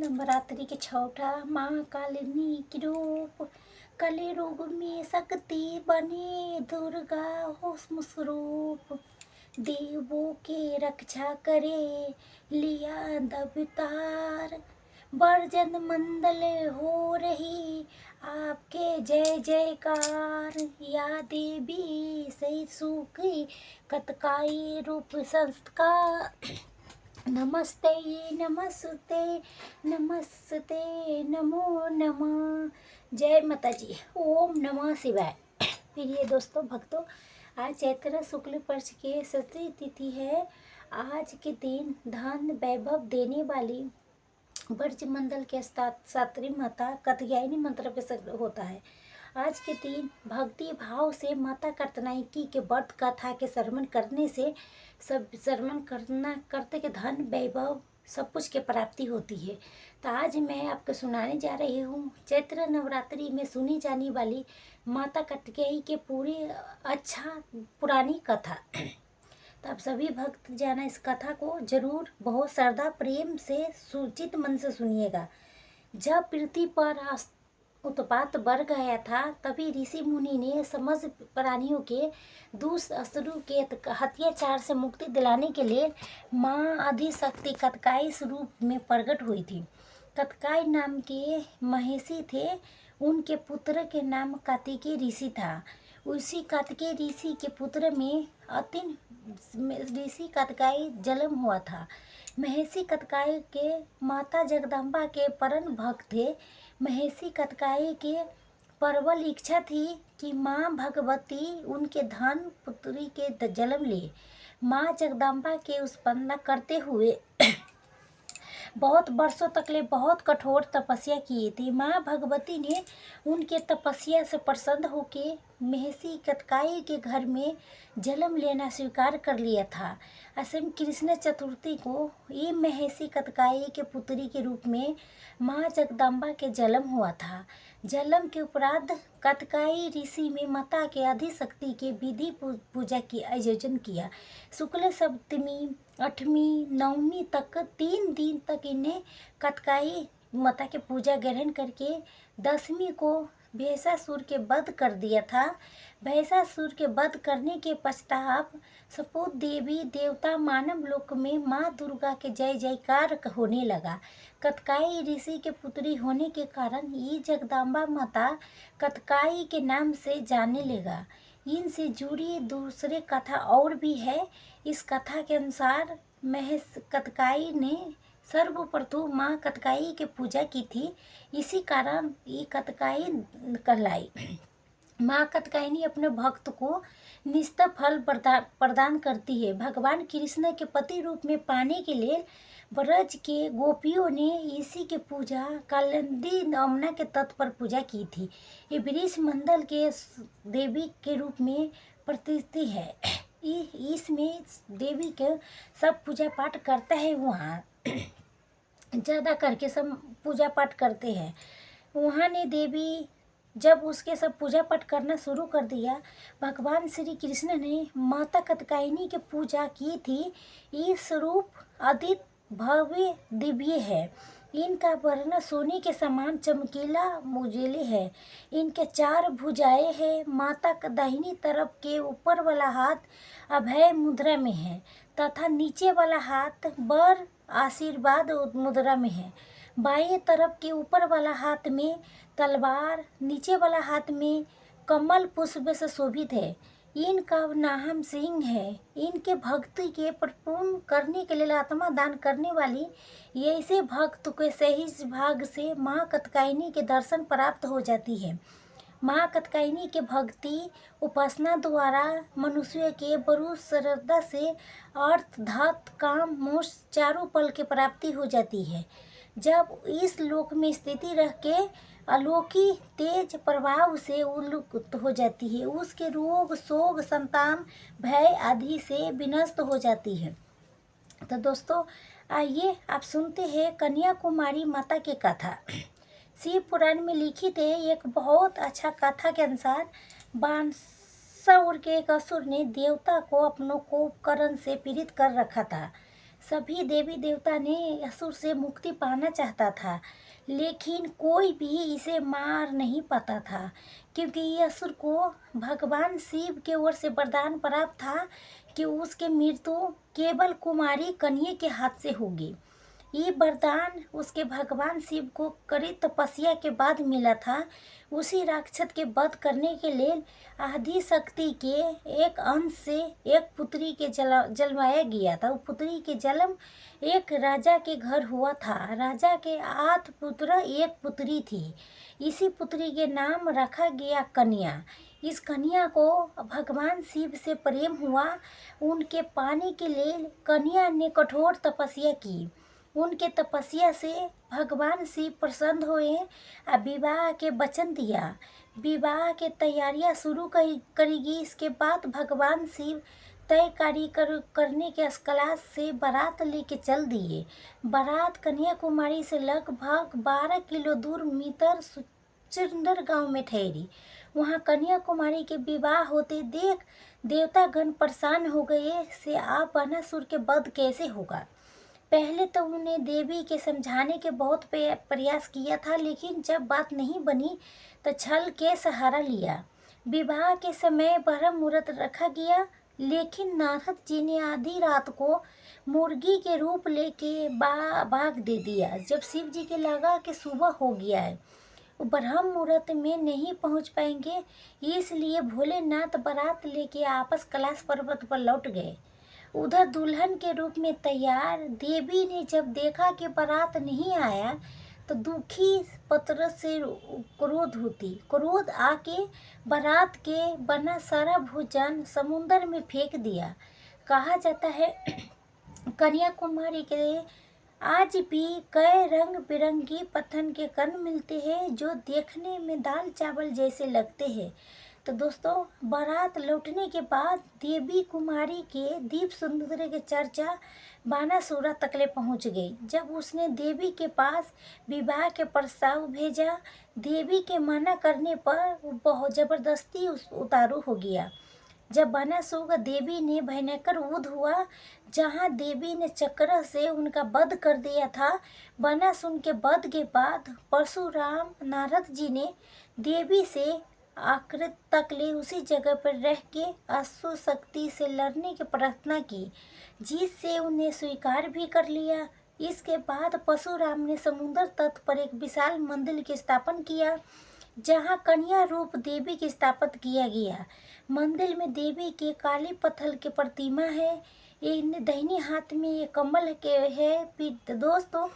नवरात्रि के छठा माँ कालिनी के रूप, कली युग में शक्ति बनी दुर्गा हो स्वरूप। देवों के रक्षा करे लिया दबतार, बरजन मंडल हो रही आपके जय जयकार। या देवी सही सुखी कतकाई रूप संस्कार, नमस्ते नमस्ते नमस्ते नमो नमः। जय माता जी। ओम नमः शिवाय। प्रिय दोस्तों भक्तों, आज चैत्र शुक्ल पक्ष के षष्ठी तिथि है। आज के दिन धन वैभव देने वाली ब्रज मंडल के सात्री माता कात्यायनी मंत्र पे होता है। आज के दिन भक्ति भाव से माता कात्यायनी के व्रत कथा के श्रवण करने से करते के धन वैभव सब कुछ के प्राप्ति होती है। तो आज मैं आपको सुनाने जा रही हूँ चैत्र नवरात्रि में सुनी जाने वाली माता कात्यायनी के पूरी पुरानी कथा। तो आप सभी भक्त जाना इस कथा को जरूर बहुत श्रद्धा प्रेम से सूचित मन से सुनिएगा। जब पृथ्वी पर उत्पात बढ़ गया था, तभी ऋषि मुनि ने समस्त प्राणियों के दुष्ट असुरों के अत्याचार से मुक्ति दिलाने के लिए माँ आदिशक्ति कात्यायनी स्वरूप में प्रकट हुई थी। कात्यायन नाम के महेशी थे, उनके पुत्र के नाम कार्तिकेय ऋषि था। उसी कार्तिकेय ऋषि के पुत्र में अतिन ऋषि कात्यायनी जन्म हुआ था। महेशी कात्यायनी के माता जगदम्बा के परम भक्त थे। महेशी कात्यायनी के प्रबल इच्छा थी कि माँ भगवती उनके धन पुत्री के जन्म ले। माँ जगदम्बा के उत्पन्न करते हुए बहुत वर्षों तक ले बहुत कठोर तपस्या की थी। माँ भगवती ने उनके तपस्या से प्रसन्न होकर महेशी कात्यायनी के घर में जन्म लेना स्वीकार कर लिया था। असम कृष्ण चतुर्थी को ये महेशी कात्यायनी के पुत्री के रूप में माँ जगदम्बा के जन्म हुआ था। जन्म के उपरांत कात्यायनी ऋषि में माता के आदिशक्ति के विधि पूजा की आयोजन किया। शुक्ल सप्तमी, अष्टमी, नवमी तक 3 दिन तक इन्हें कात्यायनी माता के पूजा ग्रहण करके दशमी को भैंसासुर के वध कर दिया था। भैंसासुर के वध करने के पश्चात सपूत देवी देवता मानव लोक में माँ दुर्गा के जय जयकार होने लगा। कात्यायनी ऋषि के पुत्री होने के कारण ये जगदम्बा माता कात्यायनी के नाम से जाने लगा। इनसे जुड़ी दूसरी कथा और भी है। इस कथा के अनुसार कात्यायनी ने सर्वप्रथम माँ कात्यायनी की पूजा की थी, इसी कारण ये कात्यायनी कहलाई। माँ कात्यायनी अपने भक्त को निश्चित फल प्रदान करती है। भगवान कृष्ण के पति रूप में पाने के लिए ब्रज के गोपियों ने इसी की पूजा कालिंदी यमुना के तट पर पूजा की थी। ये वृष मंडल के देवी के रूप में प्रतिष्ठित है। इसमें देवी के सब पूजा पाठ करता है। वहाँ ज़्यादा करके सब पूजा पाठ करते हैं। वहाँ ने देवी जब उसके सब पूजा पाठ करना शुरू कर दिया, भगवान श्री कृष्ण ने माता कात्यायनी की पूजा की थी। ये स्वरूप अदित भव्य दिव्य है। इनका वर्ण सोने के समान चमकीला मुझेले है। इनके 4 भुजाएं हैं। माता का दाहिनी तरफ के ऊपर वाला हाथ अभय मुद्रा में है तथा नीचे वाला हाथ वर आशीर्वाद मुद्रा में है। बाएं तरफ के ऊपर वाला हाथ में तलवार, नीचे वाला हाथ में कमल पुष्प से शोभित है। इनका नाम सिंह है। इनके भक्ति के परिपूर्ण करने के लिए आत्मा दान करने वाली ऐसे भक्त के सही भाग से माँ कात्यायनी के दर्शन प्राप्त हो जाती है। माँ कात्यायनी के भक्ति उपासना द्वारा मनुष्य के बड़ू श्रद्धा से अर्थ धर्म काम मोक्ष चारों फल की प्राप्ति हो जाती है। जब इस लोक में स्थिति रह के अलौकिक तेज प्रभाव से उन्मुक्त हो जाती है, उसके रोग शोक संतान भय आदि से विनष्ट हो जाती है। तो दोस्तों आइए आप सुनते हैं कन्याकुमारी माता की कथा। शिव पुराण में लिखित है एक बहुत अच्छा कथा के अनुसार बांसुर के एक असुर ने देवता को अपनों को करण से पीड़ित कर रखा था। सभी देवी देवता ने असुर से मुक्ति पाना चाहता था, लेकिन कोई भी इसे मार नहीं पाता था, क्योंकि ये असुर को भगवान शिव के ओर से वरदान प्राप्त था कि उसके मृत्यु केवल कुमारी कन्या के हाथ से होगी। ये वरदान उसके भगवान शिव को कड़ी तपस्या के बाद मिला था। उसी राक्षस के वध करने के लिए आदि शक्ति के एक अंश से एक पुत्री के जलवाया गया था। वो पुत्री के जन्म एक राजा के घर हुआ था। राजा के 8 पुत्र एक पुत्री थी। इसी पुत्री के नाम रखा गया कन्या। इस कन्या को भगवान शिव से प्रेम हुआ। उनके पाने के लिए कन्या ने कठोर तपस्या की। उनके तपस्या से भगवान शिव प्रसन्न हुए और विवाह के वचन दिया। विवाह के तैयारियां शुरू करेगी। इसके बाद भगवान शिव तय करने के क्लास से बारात लेके चल दिए। बारात कन्याकुमारी से लगभग 12 किलो दूर मितर सुचिंदर गांव में ठहरी। वहां कन्याकुमारी के विवाह होते देख देवतागण परेशान हो गए से आप बानासुर के वध कैसे होगा। पहले तो उन्हें देवी के समझाने के बहुत प्रयास किया था, लेकिन जब बात नहीं बनी तो छल के सहारा लिया। विवाह के समय ब्रह्म मुहूर्त रखा गया, लेकिन नारद जी ने आधी रात को मुर्गी के रूप लेके भाग दे दिया। जब शिव जी के लगा कि सुबह हो गया है, वो ब्रह्म मुहूर्त में नहीं पहुंच पाएंगे, इसलिए भोलेनाथ बारात लेके आपस कैलाश पर्वत पर लौट गए। उधर दुल्हन के रूप में तैयार देवी ने जब देखा कि बारात नहीं आया तो दुखी पत्र से क्रोध आके बारात के बना सारा भोजन समुंदर में फेंक दिया। कहा जाता है कन्याकुमारी के आज भी कई रंग बिरंगी पत्थर के कण मिलते हैं जो देखने में दाल चावल जैसे लगते हैं। तो दोस्तों, बारात लौटने के बाद देवी कुमारी के दीप सुंदर के चर्चा बानासुरा तकले पहुंच गई। जब उसने देवी के पास विवाह के प्रस्ताव भेजा, देवी के मना करने पर वो बहुत जबरदस्ती उतारू हो गया। जब बानासुर देवी ने भयंकर युद्ध हुआ, जहां देवी ने चक्र से उनका वध कर दिया था। बानासुर के वध के बाद परशुराम नारद जी ने देवी से आखिर तक ले उसी जगह पर रह के असुर शक्ति से लड़ने की प्रार्थना की, जिससे उन्हें स्वीकार भी कर लिया। इसके बाद परशुराम ने समुद्र तट पर एक विशाल मंदिर की स्थापना किया, जहां कन्या रूप देवी की स्थापित किया गया। मंदिर में देवी के काली पत्थर की प्रतिमा है। इन दाहिने हाथ में ये कमल के है। दोस्तों,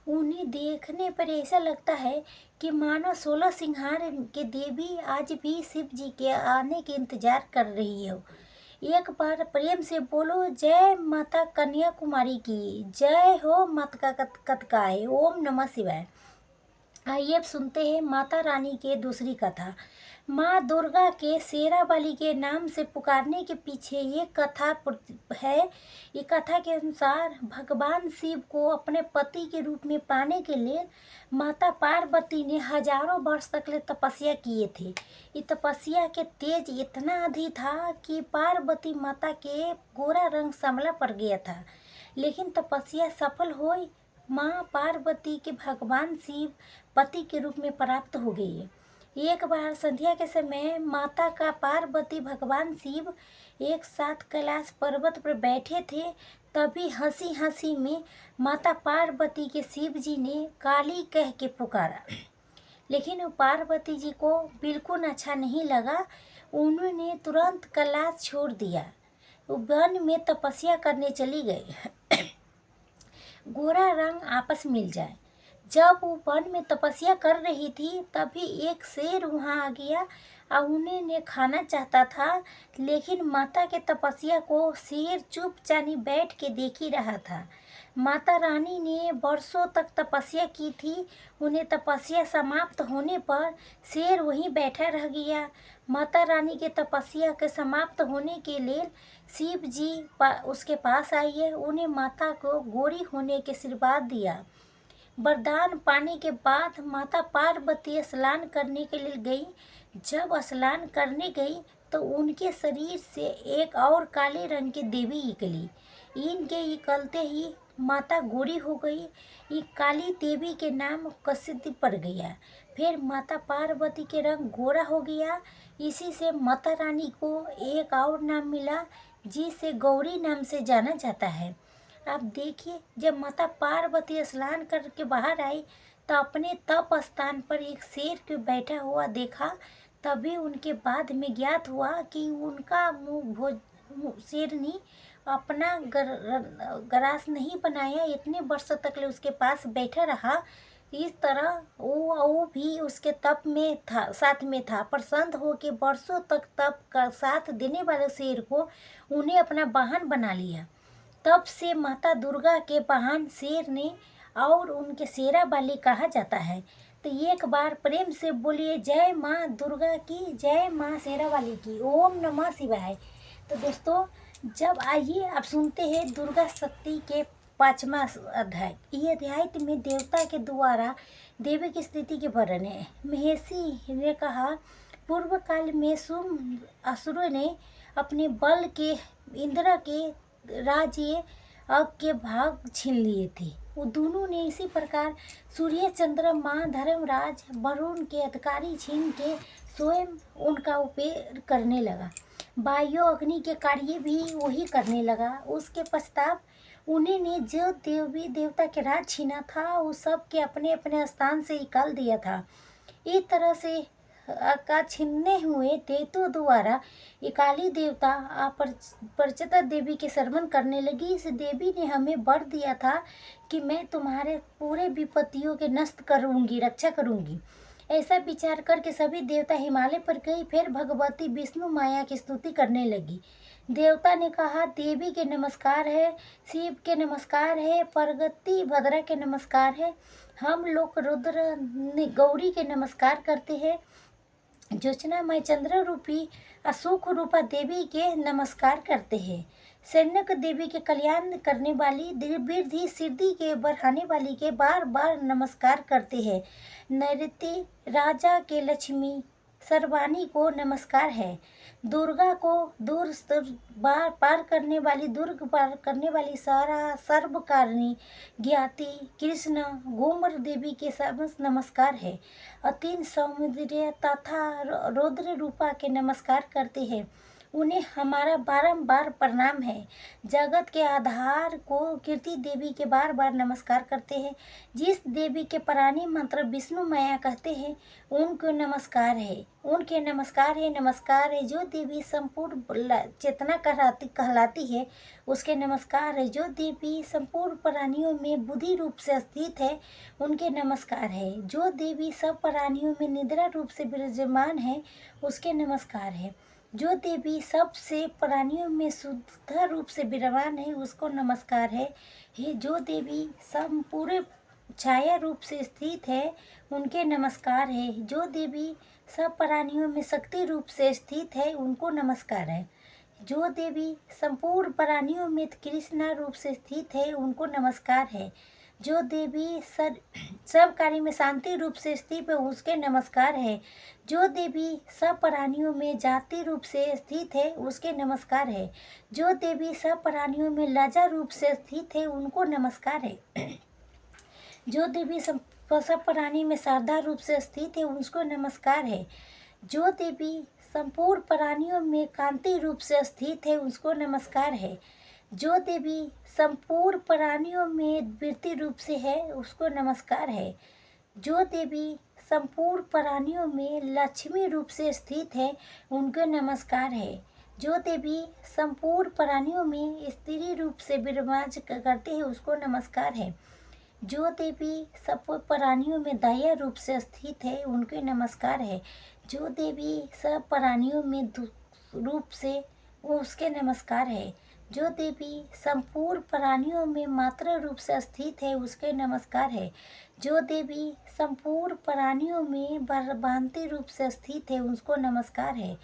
उन्हें देखने पर ऐसा लगता है कि मानो 16 सिंहार के देवी आज भी शिव जी के आने के इंतजार कर रही हो। एक बार प्रेम से बोलो, जय माता कन्याकुमारी की जय हो। माता कतकाय ओम नमः शिवाय। आइए अब सुनते हैं माता रानी के दूसरी कथा। माँ दुर्गा के शेरावाली के नाम से पुकारने के पीछे ये कथा है। ये कथा के अनुसार भगवान शिव को अपने पति के रूप में पाने के लिए माता पार्वती ने हजारों वर्ष तक ले तपस्या किए थे। ये तपस्या के तेज इतना अधिक था कि पार्वती माता के गोरा रंग सांवला पड़ गया था, लेकिन तपस्या सफल हुई। माँ पार्वती के भगवान शिव पति के रूप में प्राप्त हो गई। एक बार संध्या के समय माता का पार्वती भगवान शिव एक साथ कैलाश पर्वत पर बैठे थे। तभी हंसी हंसी में माता पार्वती के शिव जी ने काली कह के पुकारा, लेकिन वो पार्वती जी को बिल्कुल अच्छा नहीं लगा। उन्होंने तुरंत कैलाश छोड़ दिया। वो वन में तपस्या करने चली गई। गोरा रंग आपस मिल जाए। जब वो वन में तपस्या कर रही थी, तभी एक शेर वहां आ गया और उन्हें खाना चाहता था, लेकिन माता के तपस्या को शेर चुपचानी बैठ के देख ही रहा था। माता रानी ने वर्षों तक तपस्या की थी। उन्हें तपस्या समाप्त होने पर शेर वहीं बैठा रह गया। माता रानी के तपस्या के समाप्त होने के लिए शिव जी उसके पास आई है। उन्हें माता को गोरी होने के आशीर्वाद दिया। वरदान पाने के बाद माता पार्वती स्नान करने के लिए गई। जब स्नान करने गई तो उनके शरीर से एक और काले रंग की देवी निकली। इनके निकलते ही माता गोरी हो गई, ये काली देवी के नाम प्रसिद्धि पड़ गया। फिर माता पार्वती के रंग गोरा हो गया। इसी से माता रानी को एक और नाम मिला, जिसे गौरी नाम से जाना जाता है। आप देखिए, जब माता पार्वती स्नान करके बाहर आई तो अपने तप स्थान पर एक शेर के बैठा हुआ देखा। तभी उनके बाद में ज्ञात हुआ कि उनका शेरनी अपना ग्रास नहीं बनाया, इतने वर्ष तक ले उसके पास बैठा रहा। इस तरह वो भी उसके तप में था, साथ में था। प्रसन्न हो के वर्षों तक तप का साथ देने वाले शेर को उन्हें अपना वाहन बना लिया। तब से माता दुर्गा के वाहन शेर ने और उनके शेरा वाली कहा जाता है। तो एक बार प्रेम से बोलिए, जय माँ दुर्गा की, जय माँ शेरा वाली की, ओम नमः शिवाय। तो दोस्तों, जब आइए आप सुनते हैं दुर्गा शक्ति के 5वां अध्याय। ये अध्याय में देवता के द्वारा देवी की स्थिति के वर्णन है। महेशी ने कहा, पूर्व काल में शुंभ असुरों ने अपने बल के इंद्र के राज्य के भाग छीन लिए थे। वो दोनों ने इसी प्रकार सूर्य चंद्रमा धर्मराज वरुण के अधिकारी छीन के स्वयं उनका उपयोग करने लगा। वायु अग्नि के कार्य भी वही करने लगा। उसके पश्चात उन्हीं ने जो देवी देवता के राज छीना था, वो सब के अपने अपने स्थान से निकाल दिया था। इस तरह से का छीनने हुए दैत्यों द्वारा काली देवता अपरिचिता देवी के शरण करने लगी। इस देवी ने हमें वर दिया था कि मैं तुम्हारे पूरे विपत्तियों के नष्ट करूंगी, रक्षा करूंगी। ऐसा विचार करके सभी देवता हिमालय पर गई। फिर भगवती विष्णु माया की स्तुति करने लगी। देवता ने कहा, देवी के नमस्कार है, शिव के नमस्कार है, प्रगति भद्रा के नमस्कार है। हम लोग रुद्र गौरी के नमस्कार करते हैं। ज्योत्सनामय चंद्र रूपी अशोक रूपा देवी के नमस्कार करते हैं। सैन्यक देवी के कल्याण करने वाली, वृद्धि सिद्धि के बढ़ाने वाली के बार बार नमस्कार करते हैं। नैऋत्य राजा के लक्ष्मी सर्वाणी को नमस्कार है। दुर्गा को दूर पार करने वाली, दुर्ग पार करने वाली सारा सर्वकारिणी ज्ञाति कृष्ण गोमर देवी के समस्त नमस्कार है। अतीन सौंदर्य तथा रौद्र रूपा के नमस्कार करते हैं। उन्हें हमारा बारंबार प्रणाम है। जगत के आधार को कीर्ति देवी के बार बार नमस्कार करते हैं। जिस देवी के प्राणी मंत्र विष्णु माया कहते हैं, उनको नमस्कार है, उनके नमस्कार है, नमस्कार है। जो देवी संपूर्ण चेतना कहलाती है, उसके नमस्कार है। जो देवी संपूर्ण प्राणियों में बुद्धि रूप से स्थित है, उनके नमस्कार है। जो देवी सब प्राणियों में निद्रा रूप से विराजमान है, उसके नमस्कार है। जो देवी सबसे प्राणियों में शुद्ध रूप से विराजमान है, उसको नमस्कार है। जो देवी संपूर्ण छाया रूप से स्थित है, उनके नमस्कार है। जो देवी सब प्राणियों में शक्ति रूप से स्थित है, उनको नमस्कार है। जो देवी संपूर्ण प्राणियों में कृष्णा रूप से स्थित है, उनको नमस्कार है। जो देवी सब कार्य में शांति रूप से स्थित है, उसके नमस्कार है। जो देवी सब प्राणियों में जाति रूप से स्थित है, उसके नमस्कार है। जो देवी सब प्राणियों में लज्जा रूप से स्थित है, उनको नमस्कार है। जो देवी सब प्राणी में श्रद्धा रूप से स्थित है, उसको नमस्कार है। जो देवी संपूर्ण प्राणियों में कांति रूप से स्थित है, उसको नमस्कार है। जो देवी संपूर्ण प्राणियों में वृत्ति रूप से है, उसको नमस्कार है। जो देवी संपूर्ण प्राणियों में लक्ष्मी रूप से स्थित है, उनको नमस्कार है। जो देवी संपूर्ण प्राणियों में स्त्री रूप से विराज करते हैं, उसको नमस्कार है। जो देवी सब प्राणियों में दया रूप से स्थित है, उनके नमस्कार है। जो देवी सब प्राणियों में रूप से, उसके नमस्कार है। जो देवी संपूर्ण प्राणियों में मात्र रूप से स्थित है, उसके नमस्कार है। जो देवी संपूर्ण प्राणियों में भांति रूप से स्थित है, उसको नमस्कार है।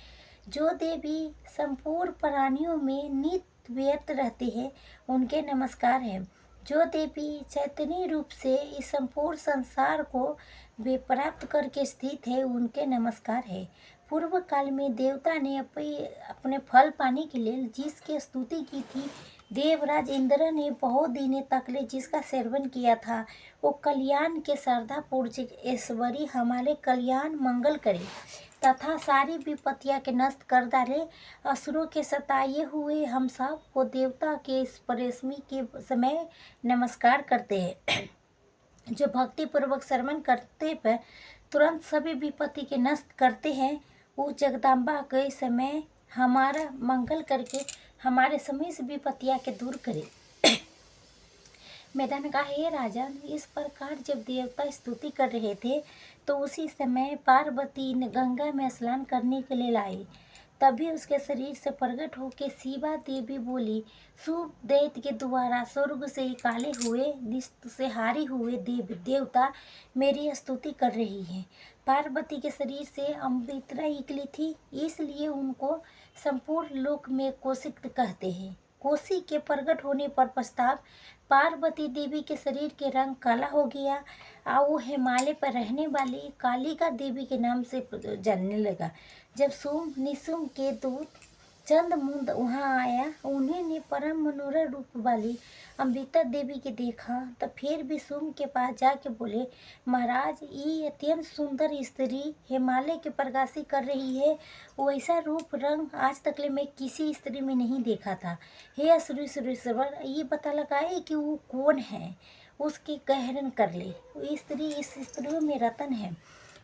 जो देवी संपूर्ण प्राणियों में नित्य व्यस्त रहती है, उनके नमस्कार है। जो देवी चैतन्य रूप से इस संपूर्ण संसार को प्राप्त करके स्थित है, उनके नमस्कार है। पूर्व काल में देवता ने अपने फल पाने के लिए जिसकी स्तुति की थी, देवराज इंद्र ने बहुत दिनों तक ले जिसका सेवन किया था, वो कल्याण के श्रद्धा पूर्वक ऐश्वरी हमारे कल्याण मंगल करे तथा सारी विपत्तियां के नष्ट कर डाले। असुरों के सताए हुए हम सब वो देवता के इस परेशमी के समय नमस्कार करते हैं, जो भक्ति पूर्वक श्रवण करते पर तुरंत सभी विपत्ति के नष्ट करते हैं। वो जगदम्बा के समय हमारा मंगल करके हमारे समस्त विपत्तियां के दूर करे। मैदान कहा, हे राजन, इस प्रकार जब देवता स्तुति कर रहे थे तो उसी समय पार्वती ने गंगा में स्नान करने के लिए लाई। तभी उसके शरीर से प्रकट होकर शिवा देवी बोली, शुभ दैत्य के द्वारा स्वर्ग से निकाले हुए निस्त से हारे हुए देवता मेरी स्तुति कर रही हैं। पार्वती के शरीर से अमृता निकली थी, इसलिए उनको संपूर्ण लोक में कौशिक कहते हैं। कोसी के प्रकट होने पर पश्चात पार्वती देवी के शरीर के रंग काला हो गया और वो हिमालय पर रहने वाली कालिका देवी के नाम से जानने लगा। जब सोम निशुम के दूत चंद्रमुंद वहाँ आया, उन्होंने परम मनोहर रूप वाली अमृता देवी के देखा, तो फिर भी सोम के पास जाके बोले, महाराज, ये अत्यंत सुंदर स्त्री हिमालय के प्रकाशित कर रही है। वैसा रूप रंग आज तक ले मैं किसी स्त्री में नहीं देखा था। हे असुरेश्वर, ये पता लगाए कि वो कौन है, उसके कहरण कर ले। वो स्त्री इस स्त्रियों में रतन है,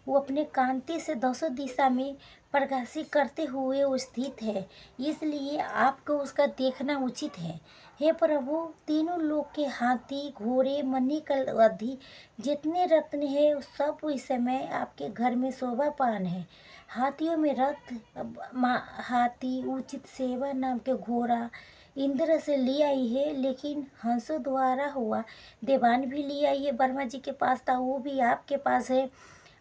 वो अपने कांति से दसों दिशा में प्रकाशित करते हुए वो स्थित है, इसलिए आपको उसका देखना उचित है। हे प्रभु, तीनों लोक के हाथी घोड़े मणिकल आदि जितने रत्न है सब इस समय आपके घर में शोभा पान है। हाथियों में रथ हाथी उचित सेवा नाम के घोड़ा इंद्र से ले आई है, लेकिन हंसों द्वारा हुआ देवान भी ले आई है। ब्रह्मा जी के पास था, वो भी आपके पास है।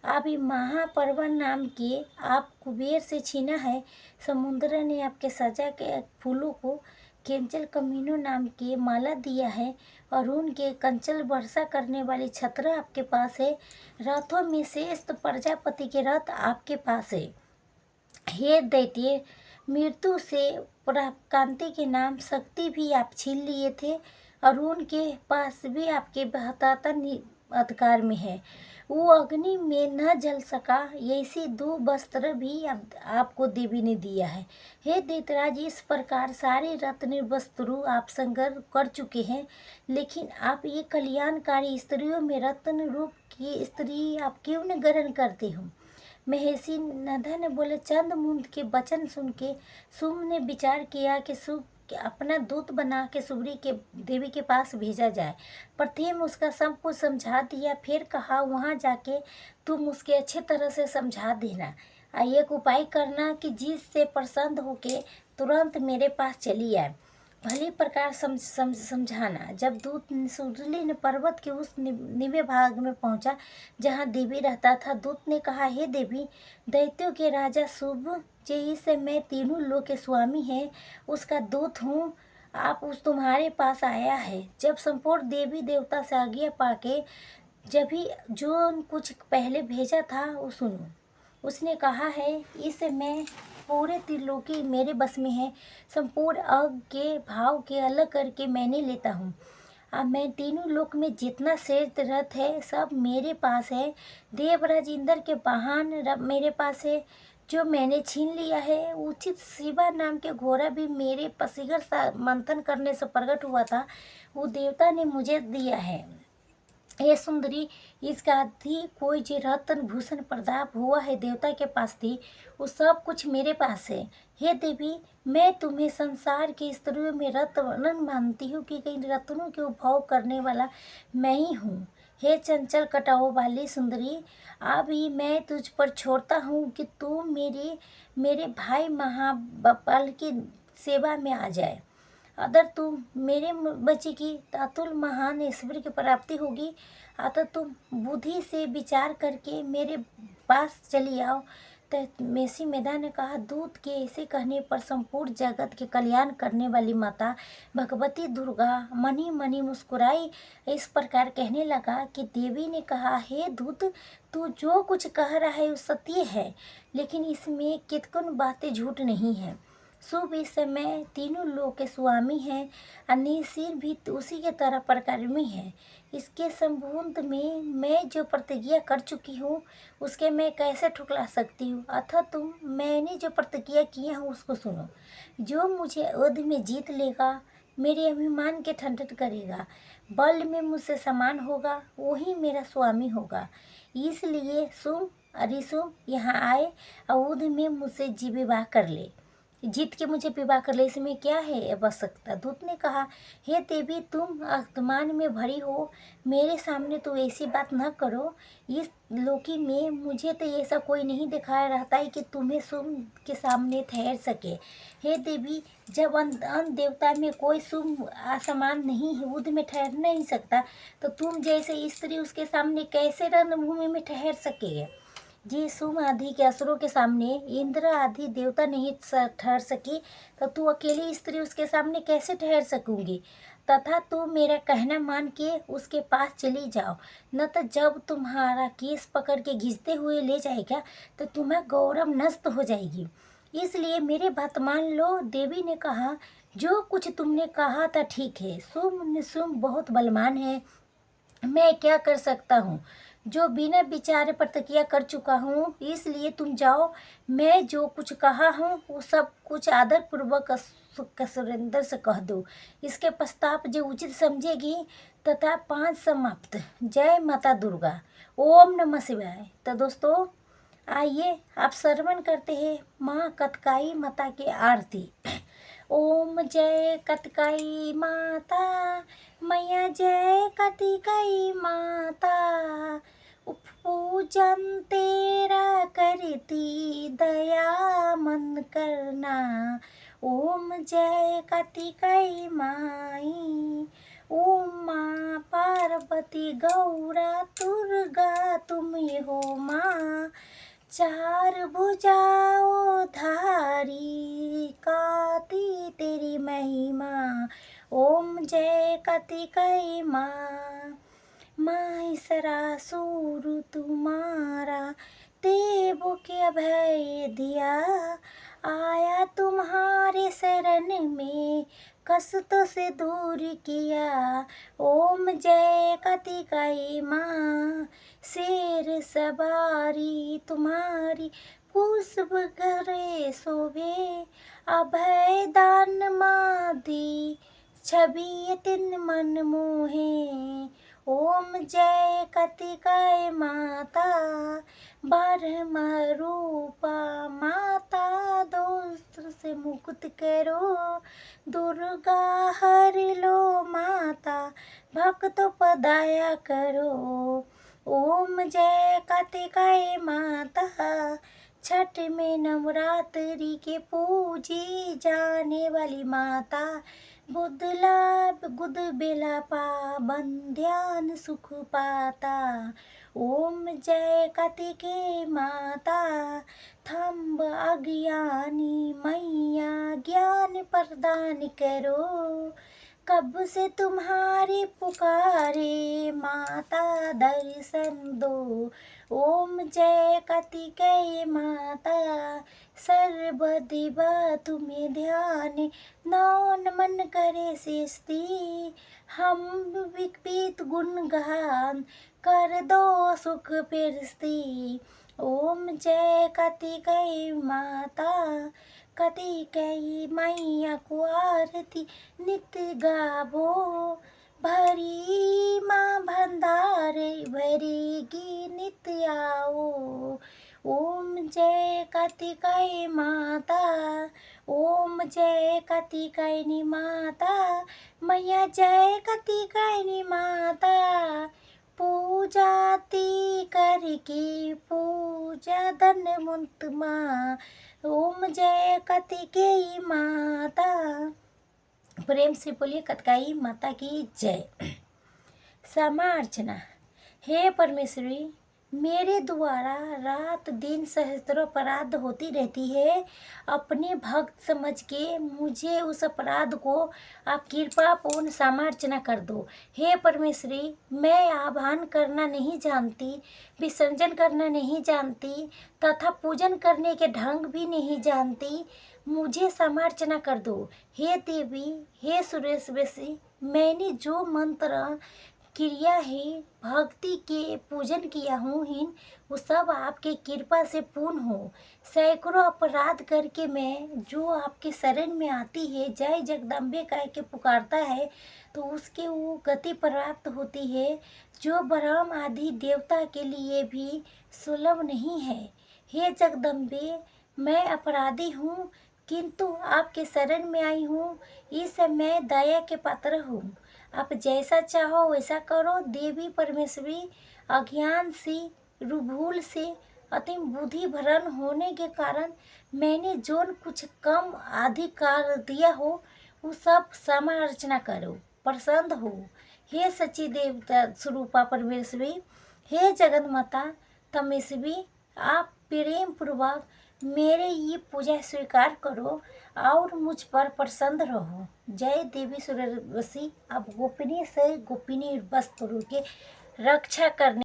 आप ये महापर्वन नाम के आप कुबेर से छीना है। समुद्र ने आपके सजा के फूलों को केंचल कमीनों नाम के माला दिया है और उनके कंचल वर्षा करने वाली छत्र आपके पास है। रथों में श्रेष्ठ प्रजापति के रथ आपके पास है। हे दैत्य, मृत्यु से कांति के नाम शक्ति भी आप छीन लिए थे और उनके पास भी आपके बहताता अधिकार में है। वो अग्नि में न जल सका, ऐसी 2 वस्त्र भी आपको देवी ने दिया है। हे दैत्यराज, इस प्रकार सारे रत्न वस्त्रु आप संग्रह कर चुके हैं, लेकिन आप ये कल्याणकारी स्त्रियों में रत्न रूप की स्त्री आप क्यों न ग्रहण करते हो। महेशी नंदा ने बोले, चंद्रमुंद के वचन सुन के सुम ने विचार किया कि अपना दूत बना के सुबरी के देवी के पास भेजा जाए। प्रथम उसका सब कुछ समझा दिया, फिर कहा वहाँ जाके तुम उसके अच्छे तरह से समझा देना। एक उपाय करना कि जिससे प्रसन्न होके तुरंत मेरे पास चली आए, भली प्रकार समझाना। जब दूत सुरली ने पर्वत के उस निवे भाग में पहुंचा जहां देवी रहता था, दूत ने कहा, हे देवी, दैत्यों के राजा शुभ से मैं तीनों लोक के स्वामी है, उसका दूत हूँ। आप उस तुम्हारे पास आया है। जब संपूर्ण देवी देवता से आज्ञा पाके जब ही जो कुछ पहले भेजा था वो सुनो। उसने कहा है, इस मैं पूरे त्रिलोकी मेरे बस में है। संपूर्ण अग के भाव के अलग करके मैंने लेता हूँ। अब मैं तीनों लोक में जितना श्रेष्ठ रथ है सब मेरे पास है। देवराज इंद्र के वाहन मेरे पास है जो मैंने छीन लिया है। उचित शिवा नाम के घोड़ा भी मेरे पसीगर मंथन करने से प्रकट हुआ था, वो देवता ने मुझे दिया है। हे सुंदरी, इसका आदि कोई जो रत्न भूषण प्रदाप हुआ है देवता के पास थी, वो सब कुछ मेरे पास है। हे देवी, मैं तुम्हें संसार की स्त्रियों में रत्न मानती हूँ कि कई रत्नों के उपभोग करने वाला मैं ही हूँ। हे चंचल कटाओ वाली सुंदरी, अभी मैं तुझ पर छोड़ता हूँ कि तू मेरे भाई महाबल की सेवा में आ जाए। अगर तुम मेरे बच्चे की अतुल महान ईश्वर की प्राप्ति होगी, अतः तुम बुद्धि से विचार करके मेरे पास चली आओ। तो मेसी मेधा ने कहा, दूत के ऐसे कहने पर संपूर्ण जगत के कल्याण करने वाली माता भगवती दुर्गा मनी मनी मुस्कुराई, इस प्रकार कहने लगा कि देवी ने कहा, हे दूत, तू जो कुछ कह रहा है वो सत्य है, लेकिन इसमें कितकुन बातें झूठ नहीं है। शुभ इस समय तीनों लोक के स्वामी हैं। अनिशिर भी उसी के तरह परकर्मी है। इसके संबंध में मैं जो प्रतिज्ञा कर चुकी हूँ उसके मैं कैसे ठुकरा सकती हूँ। अतः तुम मैंने जो प्रतिज्ञा किया हूँ उसको सुनो। जो मुझे युद्ध में जीत लेगा, मेरे अभिमान के ठंडन करेगा, बल में मुझसे समान होगा, वही मेरा स्वामी होगा। इसलिए सुम अरिसुम यहाँ आए और युद्ध में मुझसे विवाह कर ले। जीत के मुझे विवाह कर ले, इसमें क्या है आवश्यकता। दूत ने कहा, हे देवी, तुम अभिमान में भरी हो, मेरे सामने तो ऐसी बात न करो। इस लोकी में मुझे तो ऐसा कोई नहीं दिखाया रहता है कि तुम्हें सुम के सामने ठहर सके। हे देवी, जब अन्य देवता में कोई सुम असमान नहीं है, युद्ध में ठहर नहीं सकता, तो तुम जैसे स्त्री उसके सामने कैसे रणभूमि में ठहर सके। जी, सुम आदि के असुरों के सामने इंद्र आदि देवता नहीं ठहर सकी, तो तू अकेली स्त्री उसके सामने कैसे ठहर सकूंगी। तथा तू मेरा कहना मान के उसके पास चली जाओ, न तो जब तुम्हारा केस पकड़ के घिसते हुए ले जाएगा तो तुम्हें गौरव नष्ट हो जाएगी। इसलिए मेरे बात मान लो। देवी ने कहा, जो कुछ तुमने कहा था ठीक है। सुम बहुत बलवान है, मैं क्या कर सकता हूँ जो बिना विचारे प्रतिक्रिया कर चुका हूँ। इसलिए तुम जाओ, मैं जो कुछ कहा हूँ वो सब कुछ आदर पूर्वक सुरेंद्र से कह दो। इसके पश्चात जो उचित समझेगी तथा 5 समाप्त। जय माता दुर्गा, ओम नमः शिवाय। तो दोस्तों आइए आप श्रवण करते हैं माँ कतकाई माता की आरती। ओम जय कतकाई माता, मैया जय कतिकाई माता, पूजन तेरा करती दया मन करना। ओम जय कतिकाई माई, ओम माँ पार्वती गौरा दुर्गा तुम ही हो माँ। 4 भुजाओं धारी काती तेरी महिमा। ओम जय कतिकाई माँ, महिषासुर तुम्हारा देवों के अभय दिया। आया तुम्हारे शरण में कष्टों से दूर किया। ओम जय कतिकाई माँ, शेर सवारी तुम्हारी पुष्प करे शोभे। अभय दान माँ दी छवि तिन मन मोहे। ओम जय कतिकाय माता, ब्रह्म रूपा माता, दोष से मुक्त करो। दुर्गा हर लो माता, भक्तों पर दया करो। ओम जय कतिकाय माता, छठ में नवरात्रि के पूजी जाने वाली माता। बुध लाभ गुद बेला पावन, ध्यान सुख पाता। ओम जय कतिके माता, थम्ब अज्ञानी मैया ज्ञान प्रदान करो। कब से तुम्हारी पुकारे माता दर्शन दो। ओम जय कतिके माता, सर्वदिव तुम्हें ध्यान, नौन मन करे सृष्टि। हम विकपित गुणगान कर दो सुख फिरस्ती। ओम जय कतिके माता, कतिके मैया को आरती नित्य गावो। भरी माँ भंडारे भरेगी नित्य आओ। ओम जय कतिकाय माता, ओम जय कतिकायनी माता, मैया जय कतिकायनी माता। पूजाती करके पूजा धन मुक्त माँ। ओम जय कतिकेयी माता। प्रेम से बोलिए कतकाई माता की जय। क्षमा अर्चना। हे परमेश्वरी, मेरे द्वारा रात दिन सहस्त्रों अपराध होती रहती है। अपने भक्त समझ के मुझे उस अपराध को आप कृपा पूर्ण क्षमार्चना कर दो। हे परमेश्वरी, मैं आह्वान करना नहीं जानती, विसर्जन करना नहीं जानती तथा पूजन करने के ढंग भी नहीं जानती, मुझे क्षमार्चना कर दो। हे देवी, हे सुरेश्वरी, मैंने जो मंत्र क्रिया है भक्ति के पूजन किया हूँ हिन, वो सब आपके कृपा से पूर्ण हो। सैकड़ों अपराध करके मैं जो आपके शरण में आती है, जय जगदम्बे कह के पुकारता है, तो उसके वो गति प्राप्त होती है जो ब्रह्म आदि देवता के लिए भी सुलभ नहीं है। हे जगदम्बे, मैं अपराधी हूँ किंतु आपके शरण में आई हूँ, इस मैं दया के पात्र हूँ। आप जैसा चाहो वैसा करो। देवी परमेश्वरी, अज्ञान से, भूल से, अति बुद्धि भ्रम होने के कारण मैंने जो कुछ कम अधिकार दिया हो, वो सब क्षमा अर्चना करो, प्रसन्न हो। हे सच्ची देवता स्वरूपा परमेश्वरी, हे जगत माता तमेश्वरी, आप प्रेम पूर्वक मेरे ये पूजा स्वीकार करो और मुझ पर प्रसन्न रहो। जय देवी सुरवशी, आप गोपनीय से गोपनीय वस्त्र के रक्षा करने